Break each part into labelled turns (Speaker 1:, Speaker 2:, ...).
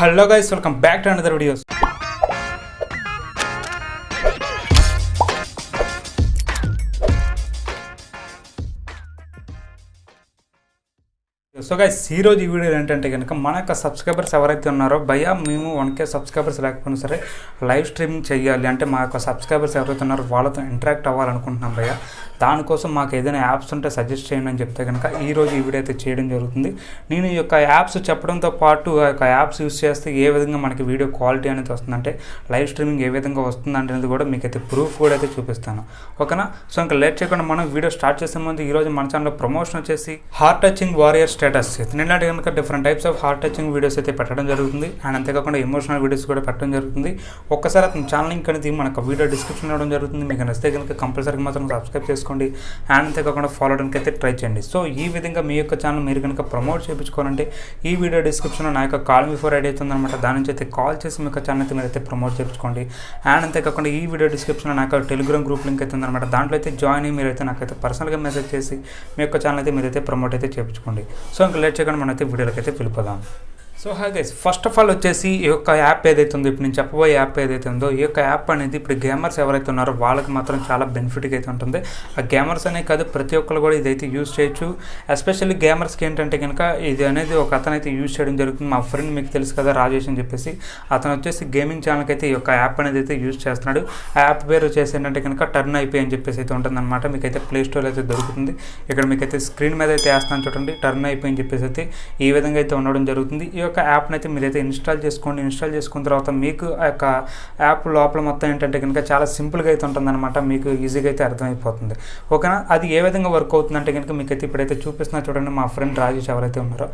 Speaker 1: Hello guys, welcome back to another videos. So guys ఈరోజు ఈ video ఏంటంటే కనుక మన యొక్క సబ్స్క్రైబర్స్ ఎవరైతే ఉన్నారో భయ్యా మేము 1K సబ్స్క్రైబర్స్ లేకపోయినా సరే లైవ్ స్ట్రీమింగ్ చేయాలి అంటే మా యొక్క సబ్స్క్రైబర్స్ ఎవరైతే ఉన్నారో వాళ్ళతో ఇంటరాక్ట్ అవ్వాలనుకుంటున్నాం భయ్యా. దానికోసం మాకు ఏదైనా యాప్స్ ఉంటే సజెస్ట్ చేయండి అని చెప్తే కనుక ఈరోజు ఈ వీడియో అయితే చేయడం జరుగుతుంది. నేను ఈ యొక్క యాప్స్ చెప్పడంతో పాటు ఆ యొక్క యాప్స్ యూస్ చేస్తే ఏ విధంగా మనకి వీడియో క్వాలిటీ అనేది వస్తుందంటే లైవ్ స్ట్రీమింగ్ ఏ విధంగా వస్తుంది అనేది కూడా మీకైతే ప్రూఫ్ కూడా అయితే చూపిస్తాను, ఓకేనా. సో ఇంకా లేట్ చేయకుండా మనం వీడియో స్టార్ట్ చేసే ముందు ఈరోజు మన ఛానల్లో ప్రమోషన్ వచ్చేసి హార్ట్ టచింగ్ వారియర్ స్టేటస్ నిన్నటి కనుక different types of heart touching videos అయితే పెట్టడం జరుగుతుంది. అండ్ అంతేకాకుండా ఎమోషనల్ వీడియోస్ కూడా పెట్టడం జరుగుతుంది. ఒక్కసారి అతని ఛానల్ లింక్ అనేది మనకు వీడియో డిస్క్రిప్షన్ ఇవ్వడం జరుగుతుంది. మీకు నచ్చితే కనుక కంపల్సరీగా మాత్రం సబ్స్క్రైబ్ చేసుకోండి. అండ్ అంతేకాకుండా ఫాలో అవడానికి అయితే ట్రై చేయండి. సో ఈ విధంగా మీ యొక్క ఛానల్ మీరు కనుక ప్రమోట్ చేయించుకోవాలంటే ఈ వీడియో డిస్క్రిప్షన్లో నా యొక్క కాల్ మీ ఫోర్ ఐడి అవుతుందన్నమాట. దాని నుంచి అయితే కాల్ చేసి మీ యొక్క ఛానల్ అయితే మీరైతే ప్రమోట్ చేయించుకోండి. అండ్ అంతేకాకుండా ఈ వీడియో డిస్క్రిప్షన్లో నా యొక్క టెలిగ్రామ్ గ్రూప్ లింక్ అయితే ఉందన్నమాట. దాంట్లో అయితే జాయిన్ అయ్యి మీరైతే నాకైతే పర్సనల్గా మెసేజ్ చేసి మీ యొక్క ఛానల్ అయితే మీరైతే ప్రమోట్ అయితే చేయించుకోండి. సో ఇంకా లేట్ చేయకుండా మనమైతే వీడియోలకి అయితే వెళ్ళిపోదాం. So hi guys, first of all వచ్చేసి ఈ యొక్క యాప్ ఏదైతే ఉందో ఇప్పుడు నేను చెప్పబోయే యాప్ ఏదైతే ఉందో ఈ యొక్క యాప్ అనేది ఇప్పుడు గేమర్స్ ఎవరైతే ఉన్నారో వాళ్ళకి మాత్రం చాలా బెనిఫిట్గా అయితే ఉంటుంది. ఆ గేమర్స్ అనే కాదు ప్రతి ఒక్కరు కూడా ఇదైతే యూజ్ చేయొచ్చు. ఎస్పెషల్లీ గేమర్స్కి ఏంటంటే కనుక ఇది అనేది ఒక అతను అయితే యూజ్ చేయడం జరుగుతుంది. మా ఫ్రెండ్ మీకు తెలుసు కదా రాజేష్ అని చెప్పేసి, అతను వచ్చేసి గేమింగ్ ఛానల్కి అయితే ఈ యొక్క యాప్ అనేది అయితే యూజ్ చేస్తున్నాడు. ఆ యాప్ పేరు వచ్చేసి ఏంటంటే కనుక టర్న్ అయిపోయి అని చెప్పేసి అయితే ఉంటుందన్నమాట. మీకైతే ప్లే స్టోర్ అయితే దొరుకుతుంది. ఇక్కడ మీకైతే స్క్రీన్ మీద అయితే వేస్తాను చూడండి, టర్న్ అయిపోయి అని చెప్పేసి అయితే ఈ విధంగా అయితే ఉండడం జరుగుతుంది. ఈ యొక్క యాప్ని అయితే మీరైతే ఇన్స్టాల్ చేసుకోండి. ఇన్స్టాల్ చేసుకున్న తర్వాత మీకు ఆ యొక్క యాప్ లోపల మొత్తం ఏంటంటే కనుక చాలా సింపుల్గా అయితే ఉంటుందన్నమాట. మీకు ఈజీగా అయితే అర్థమైపోతుంది, ఓకేనా. అది ఏ విధంగా వర్క్ అవుతుందంటే కనుక మీకైతే ఇప్పుడైతే చూపిస్తున్నా చూడండి. మా ఫ్రెండ్ రాజేష్ ఎవరైతే ఉన్నారో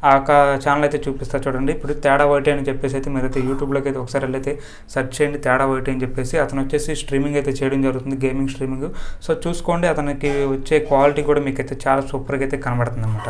Speaker 1: ఆ యొక్క ఛానల్ అయితే చూపిస్తా చూడండి. ఇప్పుడు తేడా వైట్ అని చెప్పేసి అయితే మీరైతే యూట్యూబ్లోకి అయితే ఒకసారి వెళ్ళైతే సెర్చ్ చేయండి తేడా వైట్ అని చెప్పేసి. అతను వచ్చేసి స్ట్రీమింగ్ అయితే చేయడం జరుగుతుంది, గేమింగ్ స్ట్రీమింగ్. సో చూసుకోండి, అతనికి వచ్చే క్వాలిటీ కూడా మీకైతే చాలా సూపర్గా అయితే కనబడుతుంది అనమాట.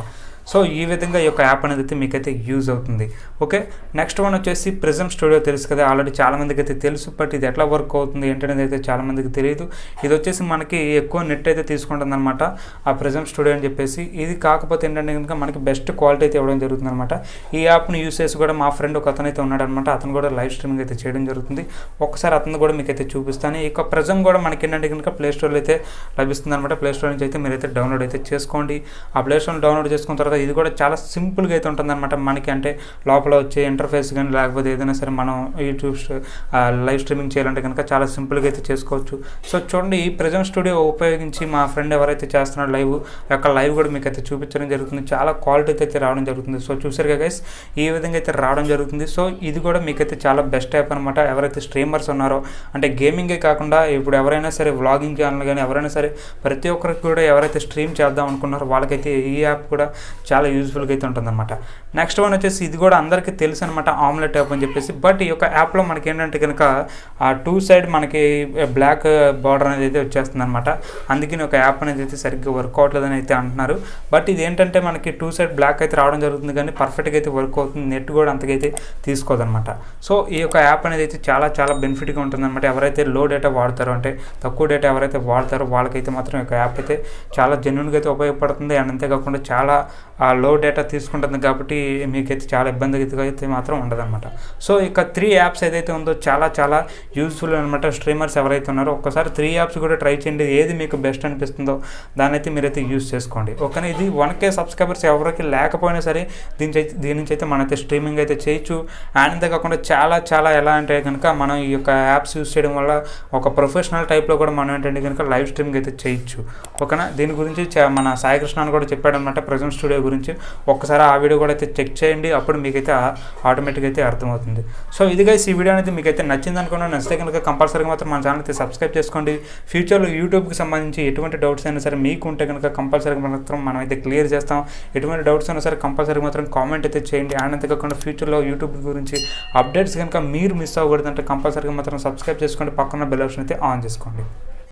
Speaker 1: సో ఈ విధంగా ఈ యొక్క యాప్ అనేది అయితే మీకైతే యూజ్ అవుతుంది, ఓకే. నెక్స్ట్ వన్ వచ్చేసి ప్రిజమ్ స్టూడియో తెలుసు కదా, ఆల్రెడీ చాలామందికి అయితే తెలుసు. బట్ ఇది ఎట్లా వర్క్ అవుతుంది ఏంటనేది అయితే చాలామందికి తెలియదు. ఇది వచ్చేసి మనకి ఎక్కువ నెట్ అయితే తీసుకుంటుంది అనమాట ఆ ప్రిజమ్ స్టూడియో అని చెప్పేసి. ఇది కాకపోతే ఏంటంటే కనుక మనకి బెస్ట్ క్వాలిటీ అయితే ఇవ్వడం జరుగుతుంది అనమాట. ఈ యాప్ని యూస్ చేసి కూడా మా ఫ్రెండ్ ఒక అతను అయితే ఉన్నాడు అనమాట. అతను కూడా లైవ్ స్ట్రీమింగ్ అయితే చేయడం జరుగుతుంది. ఒకసారి అతను కూడా మీకు అయితే చూపిస్తాను. ఈ యొక్క ప్రిజమ్ కూడా మనకి ఏంటంటే కనుక ప్లే స్టోర్లో అయితే లభిస్తుంది అనమాట. ప్లే స్టోర్ నుంచి అయితే మీరైతే డౌన్లోడ్ అయితే చేసుకోండి. ఆ ప్లే స్టోర్ డౌన్లోడ్ చేసుకున్న తర్వాత ఇది కూడా చాలా సింపుల్గా అయితే ఉంటుందన్నమాట. మనకి అంటే లోపల వచ్చే ఇంటర్ఫేస్ కానీ లేకపోతే ఏదైనా సరే మనం యూట్యూబ్ లైవ్ స్ట్రీమింగ్ చేయాలంటే కనుక చాలా సింపుల్గా అయితే చేసుకోవచ్చు. సో చూడండి, ఈ ప్రిజమ్ స్టూడియో ఉపయోగించి మా ఫ్రెండ్ ఎవరైతే చేస్తున్నారో లైవ్ కూడా మీకు అయితే చూపించడం జరుగుతుంది. చాలా క్వాలిటీ అయితే రావడం జరుగుతుంది. సో చూసారుగా గైస్, ఈ విధంగా అయితే రావడం జరుగుతుంది. సో ఇది కూడా మీకైతే చాలా బెస్ట్ యాప్ అనమాట. ఎవరైతే స్ట్రీమర్స్ ఉన్నారో అంటే గేమింగే కాకుండా ఇప్పుడు ఎవరైనా సరే వ్లాగింగ్ ఛానల్ కానీ ఎవరైనా సరే ప్రతి ఒక్కరికి కూడా ఎవరైతే స్ట్రీమ్ చేద్దాం అనుకున్నారో వాళ్ళకైతే ఈ యాప్ కూడా చాలా యూజ్ఫుల్గా అయితే ఉంటుందన్నమాట. నెక్స్ట్ వన్ వచ్చేసి ఇది కూడా అందరికీ తెలుసు అనమాట, ఆమ్లెట్ యాప్ అని చెప్పేసి. బట్ ఈ యొక్క యాప్లో మనకి ఏంటంటే కనుక ఆ టూ సైడ్ మనకి బ్లాక్ బార్డర్ అనేది అయితే వచ్చేస్తుంది అనమాట. అందుకని ఒక యాప్ అనేది అయితే సరిగ్గా వర్క్ అవ్వట్లేదని అయితే అంటున్నారు. బట్ ఇది ఏంటంటే మనకి టూ సైడ్ బ్లాక్ అయితే రావడం జరుగుతుంది కానీ పర్ఫెక్ట్గా అయితే వర్క్ అవుతుంది. నెట్ కూడా అంతకైతే తీసుకోదన్నమాట. సో ఈ యొక్క యాప్ అనేది అయితే చాలా చాలా బెనిఫిట్గా ఉంటుందన్నమాట. ఎవరైతే లో డేటా వాడతారో అంటే తక్కువ డేటా ఎవరైతే వాడతారో వాళ్ళకైతే మాత్రం ఈ యొక్క యాప్ అయితే చాలా జెన్యూన్గా అయితే ఉపయోగపడుతుంది. అండ్ అంతేకాకుండా చాలా లో డేటా తీసుకుంటుంది కాబట్టి మీకైతే చాలా ఇబ్బంది అయితే మాత్రం ఉండదన్నమాట. సో ఇక 3 యాప్స్ ఏదైతే ఉందో చాలా చాలా యూజ్ఫుల్ అనమాట. స్ట్రీమర్స్ ఎవరైతే ఉన్నారో ఒక్కసారి 3 యాప్స్ కూడా ట్రై చేయండి. ఏది మీకు బెస్ట్ అనిపిస్తుందో దాన్ని అయితే మీరైతే యూజ్ చేసుకోండి, ఓకేనా. ఇది 1K సబ్స్క్రైబర్స్ ఎవరికి లేకపోయినా సరే దీని నుంచి అయితే మనైతే స్ట్రీమింగ్ అయితే చేయొచ్చు. అండ్ అంతేకాకుండా చాలా చాలా ఎలా అంటే కనుక మనం ఈ యొక్క యాప్స్ యూజ్ చేయడం వల్ల ఒక ప్రొఫెషనల్ టైప్లో కూడా మనం ఏంటంటే కనుక లైవ్ స్ట్రీమింగ్ అయితే చేయొచ్చు, ఓకేనా. దీని గురించి మన సాయి కృష్ణ కూడా చెప్పాడనమాట ప్రిజమ్ స్టూడియో గురించి. ఒక్కసారి ఆ వీడియో కూడా అయితే చెక్ చేయండి, అప్పుడు మీకైతే ఆటోమేటిక్గా అయితే అర్థమవుతుంది. సో ఇది గైస్, ఈ వీడియో అనేది మీకైతే నచ్చింది అనుకున్నాను. నచ్చితే కనుక కంపల్సరీగా మాత్రం మన ఛానల్ అయితే సబ్స్క్రైబ్ చేసుకోండి. ఫ్యూచర్లో యూట్యూబ్కి సంబంధించి ఎటువంటి డౌట్స్ అయినా సరే మీకు ఉంటే కనుక కంపల్సరీగా మాత్రం మనం అయితే క్లియర్ చేస్తాం. ఎటువంటి డౌట్స్ అయినా సరే కంపల్సరీగా మాత్రం కామెంట్ అయితే చేయండి. అండ్ అంతేకాకుండా ఫ్యూచర్లో యూట్యూబ్ గురించి అప్డేట్స్ కనుక మీరు మిస్ అవ్వకూడదంటే కంపల్సరీగా మాత్రం సబ్స్క్రైబ్ చేసుకోండి. పక్కన బెల్ ఆప్షన్ అయితే ఆన్ చేసుకోండి.